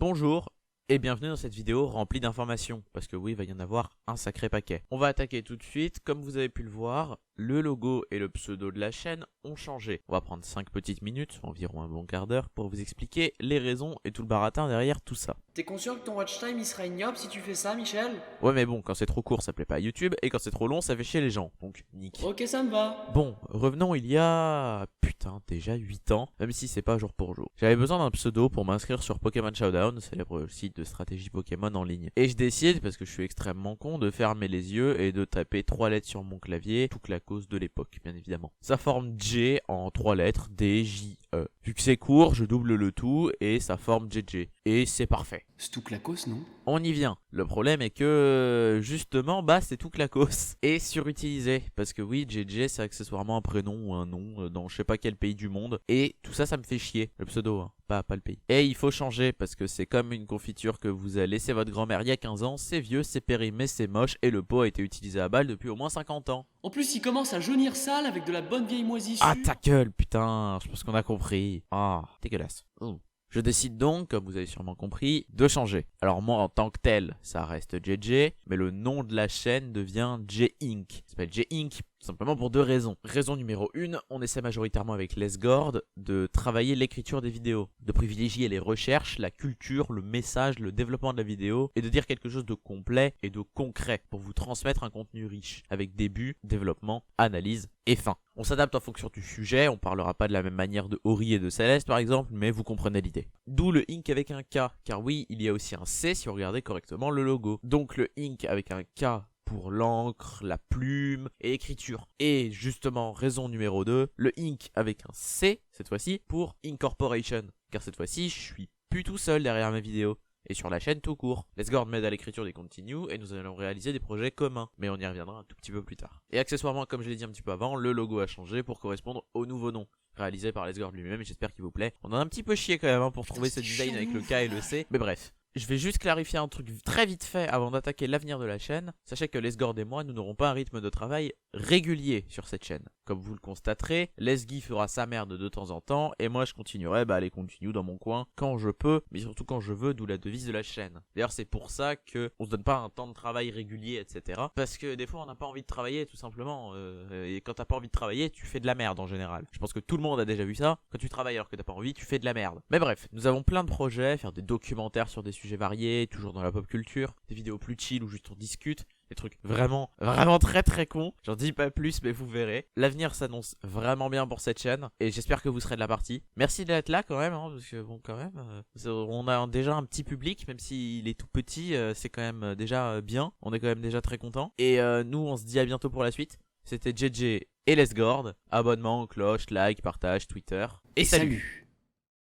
Bonjour et bienvenue dans cette vidéo remplie d'informations, parce que oui, il va y en avoir un sacré paquet. On va attaquer tout de suite. Comme vous avez pu le voir, le logo et le pseudo de la chaîne ont changé. On va prendre 5 petites minutes, environ un bon quart d'heure, pour vous expliquer les raisons et tout le baratin derrière tout ça. T'es conscient que ton watch time il sera ignoble si tu fais ça, Michel? Ouais mais bon, quand c'est trop court ça plaît pas à YouTube, et quand c'est trop long ça fait chier les gens, donc nique. Ok, ça me va. Bon, revenons il y a... putain, déjà 8 ans, même si c'est pas jour pour jour. J'avais besoin d'un pseudo pour m'inscrire sur Pokémon Showdown, célèbre site de stratégie Pokémon en ligne. Et je décide, parce que je suis extrêmement con, de fermer les yeux et de taper 3 lettres sur mon clavier, tout la cause de l'époque, bien évidemment. Ça forme J en 3 lettres, D, J, E. Vu que c'est court, je double le tout et ça forme JJ. Et c'est parfait. C'est tout clacos, non? On y vient. Le problème est que, justement, bah c'est tout clacos et surutilisé. Parce que oui, JJ c'est accessoirement un prénom ou un nom dans je sais pas quel pays du monde. Et tout ça, ça me fait chier. Le pseudo, hein, pas le pays. Et il faut changer parce que c'est comme une confiture que vous a laissé votre grand-mère il y a 15 ans. C'est vieux, c'est périmé, c'est moche et le pot a été utilisé à balle depuis au moins 50 ans. En plus, il commence à jaunir sale avec de la bonne vieille moisissure. Ah ta gueule, putain, je pense qu'on a compris. Ah, dégueulasse. Je décide donc, comme vous avez sûrement compris, de changer. Alors moi en tant que tel, ça reste JJ, mais le nom de la chaîne devient J-Inc. Ça s'appelle J-Inc simplement pour deux raisons. Raison numéro 1, on essaie majoritairement avec Lesgord de travailler l'écriture des vidéos, de privilégier les recherches, la culture, le message, le développement de la vidéo, et de dire quelque chose de complet et de concret pour vous transmettre un contenu riche, avec début, développement, analyse et fin. On s'adapte en fonction du sujet, on parlera pas de la même manière de Ori et de Céleste par exemple, mais vous comprenez l'idée. D'où le Inc avec un K, car oui, il y a aussi un C si vous regardez correctement le logo. Donc le Inc avec un K pour l'encre, la plume et l'écriture. Et justement, raison numéro 2, le Inc avec un C, cette fois-ci, pour Incorporation. Car cette fois-ci, je suis plus tout seul derrière mes vidéos. Et sur la chaîne tout court. Lesgord m'aide à l'écriture des continues et nous allons réaliser des projets communs. Mais on y reviendra un tout petit peu plus tard. Et accessoirement, comme je l'ai dit un petit peu avant, le logo a changé pour correspondre au nouveau nom. Réalisé par Lesgord lui-même et j'espère qu'il vous plaît. On en a un petit peu chié quand même hein, pour trouver ce design avec le K et le C. Mais bref. Je vais juste clarifier un truc très vite fait avant d'attaquer l'avenir de la chaîne. Sachez que Lesgord et moi, nous n'aurons pas un rythme de travail régulier sur cette chaîne. Comme vous le constaterez, Lesgy fera sa merde de temps en temps et moi je continuerai les continues dans mon coin quand je peux, mais surtout quand je veux, d'où la devise de la chaîne. D'ailleurs c'est pour ça que on se donne pas un temps de travail régulier, etc. Parce que des fois on n'a pas envie de travailler tout simplement. Et quand t'as pas envie de travailler, tu fais de la merde en général. Je pense que tout le monde a déjà vu ça. Quand tu travailles alors que t'as pas envie, tu fais de la merde. Mais bref, nous avons plein de projets, faire des documentaires sur des sujets variés, toujours dans la pop culture, des vidéos plus chill où juste on discute, des trucs vraiment très cons. J'en dis pas plus mais vous verrez. L'avenir s'annonce vraiment bien pour cette chaîne et j'espère que vous serez de la partie. Merci d'être là quand même hein, parce que bon quand même on a déjà un petit public même s'il est tout petit, c'est quand même déjà bien. On est quand même déjà très content et nous on se dit à bientôt pour la suite. C'était JJ et Lesgord. Abonnement, cloche, like, partage, Twitter et salut.